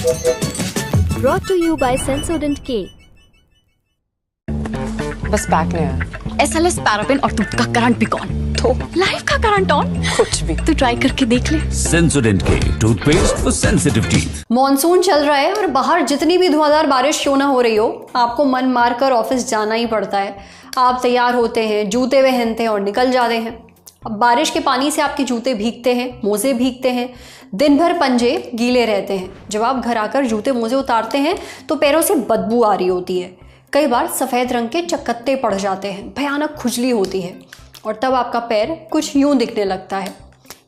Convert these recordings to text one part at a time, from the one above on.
Brought to you by Sensodyne K. बस back ले आया। SLS पैराबेन और दूध का करंट भी कौन? तो लाइफ का करंट ऑन। कुछ भी तो ट्राई करके देख ले। Sensodyne K toothpaste for sensitive teeth. Monsoon चल रहा है और बाहर जितनी भी धुआंधार बारिश क्यों ना हो रही हो, आपको मन मारकर ऑफिस जाना ही पड़ता है। आप तैयार होते हैं, जूते पहनते हैं और निकल जाते हैं। अब बारिश के पानी से आपके जूते भीगते हैं, मोजे भीगते हैं, दिन भर पंजे गीले रहते हैं। जब आप घर आकर जूते मोजे उतारते हैं तो पैरों से बदबू आ रही होती है। कई बार सफ़ेद रंग के चकत्ते पड़ जाते हैं, भयानक खुजली होती है और तब आपका पैर कुछ यूं दिखने लगता है।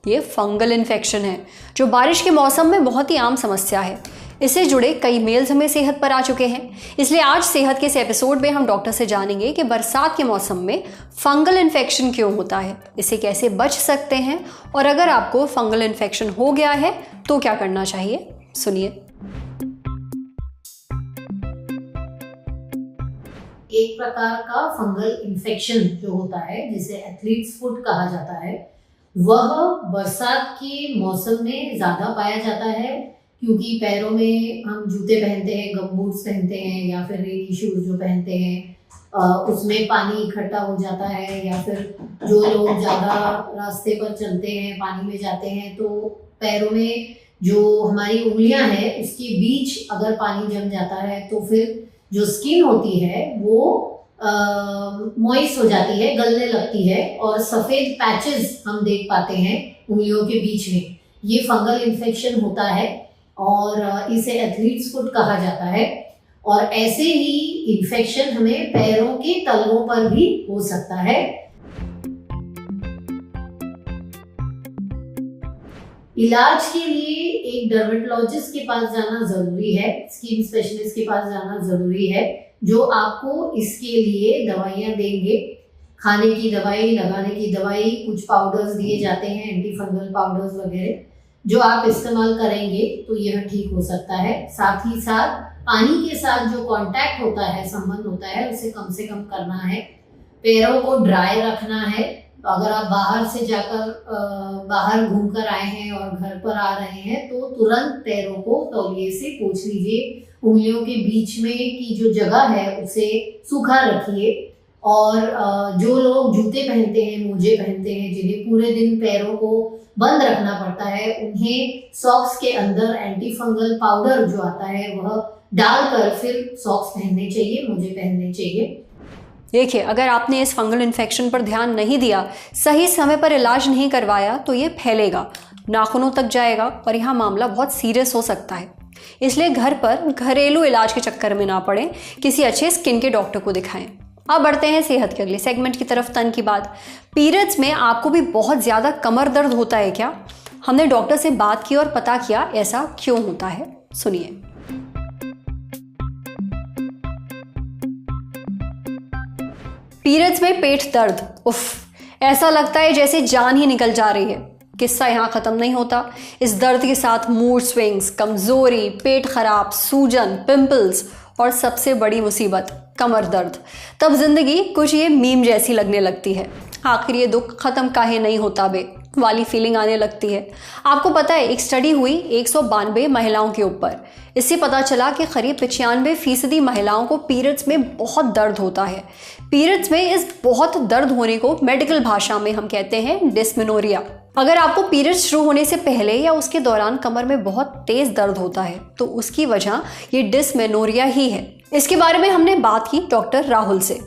ये फंगल इन्फेक्शन है जो बारिश के मौसम में बहुत ही आम समस्या है। इससे जुड़े कई मेल्स हमें सेहत पर आ चुके हैं, इसलिए आज सेहत के इस एपिसोड में हम डॉक्टर से जानेंगे कि बरसात के मौसम में फंगल इन्फेक्शन क्यों होता है, इससे कैसे बच सकते हैं और अगर आपको फंगल इन्फेक्शन हो गया है तो क्या करना चाहिए। सुनिए। एक प्रकार का फंगल इन्फेक्शन जो होता है, जिसे एथलीट्स फुट कहा जाता है, वह बरसात के मौसम में ज़्यादा पाया जाता है क्योंकि पैरों में हम जूते पहनते हैं, गमबूट्स पहनते हैं या फिर रेनी शूज जो पहनते हैं, उसमें पानी इकट्ठा हो जाता है, या फिर जो लोग ज़्यादा रास्ते पर चलते हैं, पानी में जाते हैं, तो पैरों में जो हमारी उंगलियां हैं उसके बीच अगर पानी जम जाता है तो फिर जो स्किन होती है वो मॉइस्ट हो जाती है, गलने लगती है और सफ़ेद पैचेस हम देख पाते हैं उंगलियों के बीच में। ये फंगल इन्फेक्शन होता है और इसे एथलीट्स फुट कहा जाता है। और ऐसे ही इन्फेक्शन हमें पैरों के तलवों पर भी हो सकता है। इलाज के लिए एक डर्मेटोलॉजिस्ट के पास जाना जरूरी है, स्किन स्पेशलिस्ट के पास जाना जरूरी है, जो आपको इसके लिए दवाइयां देंगे। खाने की दवाई, लगाने की दवाई, कुछ पाउडर्स दिए जाते हैं, एंटी फंगल पाउडर्स वगैरह, जो आप इस्तेमाल करेंगे तो यह ठीक हो सकता है। साथ ही साथ पानी के साथ जो कांटेक्ट होता है, संबंध होता है, उसे कम से कम करना है। पैरों को ड्राई रखना है। अगर आप बाहर से जाकर बाहर घूमकर आए हैं और घर पर आ रहे हैं तो तुरंत पैरों को तौलिए से पोंछ लीजिए। उंगलियों के बीच में की जो जगह है उसे सूखा रखिए। और जो लोग जूते पहनते हैं, मोजे पहनते हैं, जिन्हें पूरे दिन पैरों को बंद रखना पड़ता है, उन्हें सॉक्स के अंदर एंटी फंगल पाउडर जो आता है वह डालकर फिर सॉक्स पहनने चाहिए, मोजे पहनने चाहिए। देखिए, अगर आपने इस फंगल इन्फेक्शन पर ध्यान नहीं दिया, सही समय पर इलाज नहीं करवाया तो ये फैलेगा, नाखूनों तक जाएगा और यहाँ मामला बहुत सीरियस हो सकता है। इसलिए घर पर घरेलू इलाज के चक्कर में ना पड़ें, किसी अच्छे स्किन के डॉक्टर को दिखाएं। अब बढ़ते हैं सेहत के अगले सेगमेंट की तरफ, तन की बात। पीरियड्स में आपको भी बहुत ज़्यादा कमर दर्द होता है क्या? हमने डॉक्टर से बात की और पता किया ऐसा क्यों होता है। सुनिए। पीरियड्स में पेट दर्द, उफ, ऐसा लगता है जैसे जान ही निकल जा रही है। किस्सा यहाँ ख़त्म नहीं होता। इस दर्द के साथ मूड स्विंग्स, कमज़ोरी, पेट खराब, सूजन, पिंपल्स और सबसे बड़ी मुसीबत कमर दर्द। तब जिंदगी कुछ ये मीम जैसी लगने लगती है। आखिर ये दुख ख़त्म काहे नहीं होता बे वाली फीलिंग आने लगती है। आपको पता है, एक स्टडी हुई 192 महिलाओं के ऊपर। इससे पता चला कि करीब 95% महिलाओं को पीरियड्स में बहुत दर्द होता है। पीरियड्स में इस बहुत दर्द होने को मेडिकल भाषा में हम कहते हैं डिस्मेनोरिया। अगर आपको पीरियड्स शुरू होने से पहले या उसके दौरान कमर में बहुत तेज दर्द होता है तो उसकी वजह ये डिस्मेनोरिया ही है। इसके बारे में हमने बात की डॉक्टर राहुल से।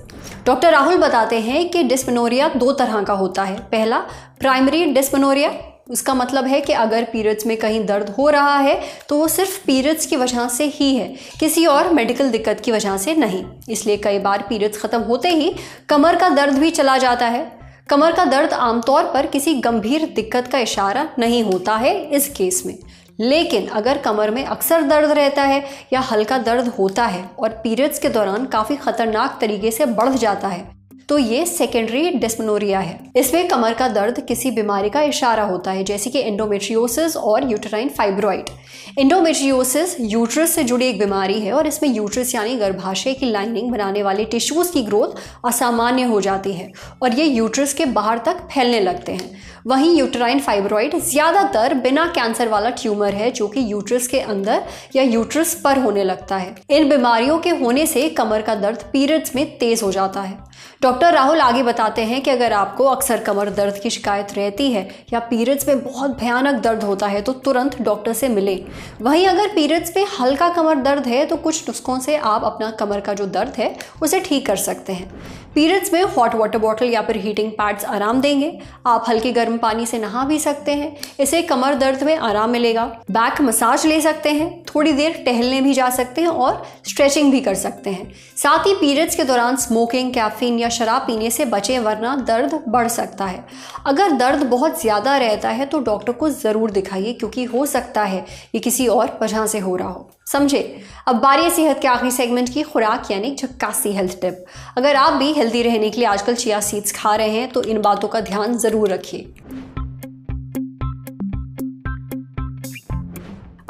डॉक्टर राहुल बताते हैं कि डिस्मेनोरिया 2 तरह का होता है। पहला, प्राइमरी डिस्मेनोरिया। उसका मतलब है कि अगर पीरियड्स में कहीं दर्द हो रहा है तो वो सिर्फ पीरियड्स की वजह से ही है, किसी और मेडिकल दिक्कत की वजह से नहीं। इसलिए कई बार पीरियड्स ख़त्म होते ही कमर का दर्द भी चला जाता है। कमर का दर्द आमतौर पर किसी गंभीर दिक्कत का इशारा नहीं होता है इस केस में। लेकिन अगर कमर में अक्सर दर्द रहता है या हल्का दर्द होता है और पीरियड्स के दौरान काफ़ी ख़तरनाक तरीके से बढ़ जाता है तो ये सेकेंडरी डिस्मेनोरिया है। इसमें कमर का दर्द किसी बीमारी का इशारा होता है, जैसे कि एंडोमेट्रियोसिस और यूटेराइन फाइब्रॉइड। एंडोमेट्रियोसिस यूट्रस से जुड़ी एक बीमारी है और इसमें यूट्रस यानी गर्भाशय की लाइनिंग बनाने वाले टिश्यूज की ग्रोथ असामान्य हो जाती है और ये यूट्रस के बाहर तक फैलने लगते हैं। वहीं यूटेराइन फाइब्रॉइड ज्यादातर बिना कैंसर वाला ट्यूमर है जो कि यूट्रस के अंदर या यूट्रस पर होने लगता है। इन बीमारियों के होने से कमर का दर्द पीरियड्स में तेज हो जाता है। डॉक्टर राहुल आगे बताते हैं कि अगर आपको अक्सर कमर दर्द की शिकायत रहती है या पीरियड्स में बहुत भयानक दर्द होता है तो तुरंत डॉक्टर से मिलें। वहीं अगर पीरियड्स में हल्का कमर दर्द है तो कुछ नुस्खों से आप अपना कमर का जो दर्द है उसे ठीक कर सकते हैं। पीरियड्स में हॉट वाटर बॉटल या फिर हीटिंग पैड्स आराम देंगे। आप हल्के गर्म पानी से नहा भी सकते हैं, इससे कमर दर्द में आराम मिलेगा। बैक मसाज ले सकते हैं, थोड़ी देर टहलने भी जा सकते हैं और स्ट्रेचिंग भी कर सकते हैं। साथ ही पीरियड्स के दौरान स्मोकिंग, कैफीन या शराब पीने से बचें वरना दर्द बढ़ सकता है। अगर दर्द बहुत ज़्यादा रहता है तो डॉक्टर को ज़रूर दिखाइए क्योंकि हो सकता है ये किसी और वजह से हो रहा हो। समझे। अब बारी है सेहत के आखिरी सेगमेंट की, खुराक यानी झक्कासी हेल्थ टिप। अगर आप भी हेल्दी रहने के लिए आजकल चिया सीड्स खा रहे हैं तो इन बातों का ध्यान जरूर रखिए।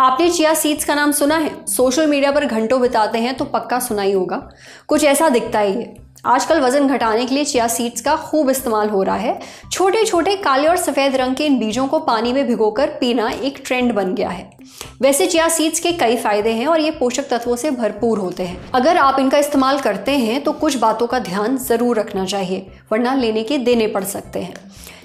आपने चिया सीड्स का नाम सुना है? सोशल मीडिया पर घंटों बिताते हैं तो पक्का सुना ही होगा। कुछ ऐसा दिखता ही है। आजकल वजन घटाने के लिए चिया सीड्स का खूब इस्तेमाल हो रहा है। छोटे छोटे काले और सफ़ेद रंग के इन बीजों को पानी में भिगोकर पीना एक ट्रेंड बन गया है। वैसे चिया सीड्स के कई फायदे हैं और ये पोषक तत्वों से भरपूर होते हैं। अगर आप इनका इस्तेमाल करते हैं तो कुछ बातों का ध्यान जरूर रखना चाहिए वरना लेने के देने पड़ सकते हैं।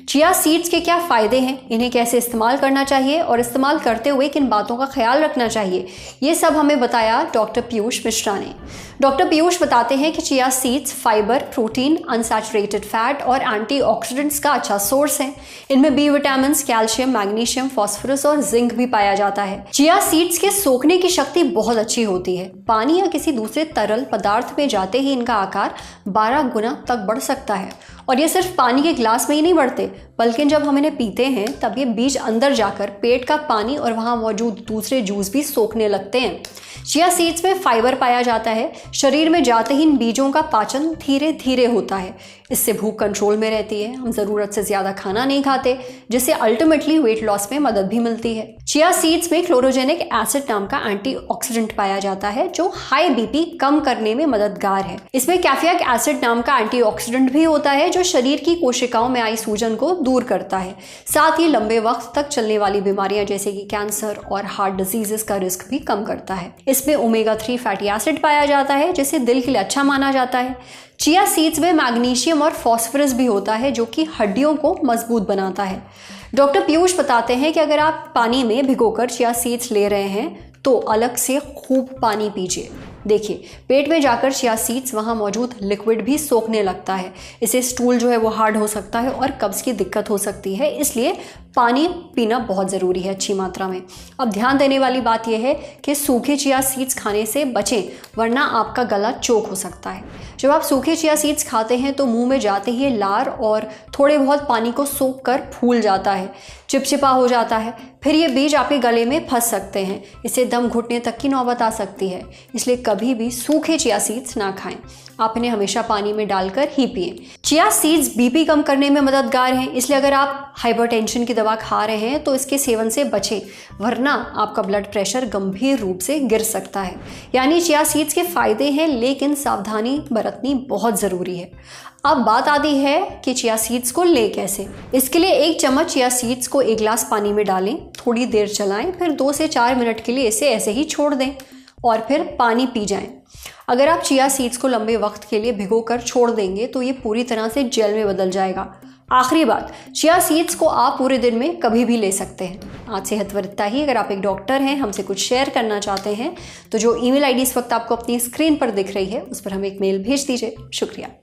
चिया सीड्स के क्या फ़ायदे हैं, इन्हें कैसे इस्तेमाल करना चाहिए और इस्तेमाल करते हुए किन बातों का ख्याल रखना चाहिए, ये सब हमें बताया डॉक्टर पीयूष मिश्रा ने। डॉक्टर पीयूष बताते हैं कि chia seeds fibre, protein, unsaturated fat और एंटीऑक्सीडेंट्स का अच्छा सोर्स है। इनमें B vitamin, calcium, magnesium, phosphorus और जिंक भी पाया जाता है। चिया सीड्स के सोखने की शक्ति बहुत अच्छी होती है। पानी या किसी दूसरे तरल पदार्थ में जाते ही इनका आकार 12 गुना तक बढ़ सकता है। और ये सिर्फ पानी के ग्लास में ही नहीं बढ़ते बल्कि जब हम इन्हें पीते हैं तब ये बीज अंदर जाकर पेट का पानी और वहाँ मौजूद दूसरे जूस भी सोखने लगते हैं। चिया सीड्स में फाइबर पाया जाता है। शरीर में जाते ही इन बीजों का पाचन धीरे धीरे होता है। इससे भूख कंट्रोल में रहती है। हम ज़रूरत से ज़्यादा खाना नहीं खाते जिससे अल्टीमेटली वेट लॉस में मदद भी मिलती है। चिया सीड्स में क्लोरोजेनिक एसिड नाम का एंटीऑक्सीडेंट पाया जाता है जो हाई बीपी कम करने में मददगार है। इसमें कैफियक एसिड नाम का एंटीऑक्सीडेंट भी होता है जो शरीर की कोशिकाओं में आई सूजन को दूर करता है। साथ ही लंबे वक्त तक चलने वाली बीमारियां जैसे कि कैंसर और हार्ट डिजीजेस का रिस्क भी कम करता है। इसमें ओमेगा 3 फैटी एसिड पाया जाता है जिसे दिल के लिए अच्छा माना जाता है। चिया सीड्स में मैग्नीशियम और फास्फोरस भी होता है जो कि हड्डियों को मजबूत बनाता है। डॉक्टर पीयूष बताते हैं कि अगर आप पानी में भिगोकर चिया सीड्स ले रहे हैं तो अलग से खूब पानी पीजिए। देखिए, पेट में जाकर चिया सीड्स वहाँ मौजूद लिक्विड भी सोखने लगता है। इससे स्टूल जो है वो हार्ड हो सकता है और कब्ज की दिक्कत हो सकती है, इसलिए पानी पीना बहुत ज़रूरी है अच्छी मात्रा में। अब ध्यान देने वाली बात यह है कि सूखे चिया सीड्स खाने से बचें वरना आपका गला चोक हो सकता है। जब आप सूखे चिया सीड्स खाते हैं तो मुंह में जाते ही लार और थोड़े बहुत पानी को सोख कर फूल जाता है, चिपचिपा हो जाता है। फिर ये बीज आपके गले में फंस सकते हैं। इससे दम घुटने तक की नौबत आ सकती है। इसलिए कभी भी सूखे चिया सीड्स ना खाएं। आप इन्हें हमेशा पानी में डालकर ही पिएं। चिया सीड्स बीपी कम करने में मददगार हैं, इसलिए अगर आप हाइपरटेंशन की दवा खा रहे हैं तो इसके सेवन से बचें वरना आपका ब्लड प्रेशर गंभीर रूप से गिर सकता है। यानी चिया सीड्स के फायदे हैं लेकिन सावधानी बरतनी बहुत ज़रूरी है। अब बात आती है कि चिया सीड्स को ले कैसे। इसके लिए 1 चम्मच चिया सीड्स को 1 गिलास पानी में डालें, थोड़ी देर चलाएं, फिर 2 से 4 मिनट के लिए इसे ऐसे ही छोड़ दें और फिर पानी पी जाएं। अगर आप चिया सीड्स को लंबे वक्त के लिए भिगोकर छोड़ देंगे तो ये पूरी तरह से जेल में बदल जाएगा। आखिरी बात, चिया सीड्स को आप पूरे दिन में कभी भी ले सकते हैं। आज सेहत पर इतना ही। अगर आप एक डॉक्टर हैं, हमसे कुछ शेयर करना चाहते हैं तो जो ईमेल आईडी इस वक्त आपको अपनी स्क्रीन पर दिख रही है उस पर हमें एक मेल भेज दीजिए। शुक्रिया।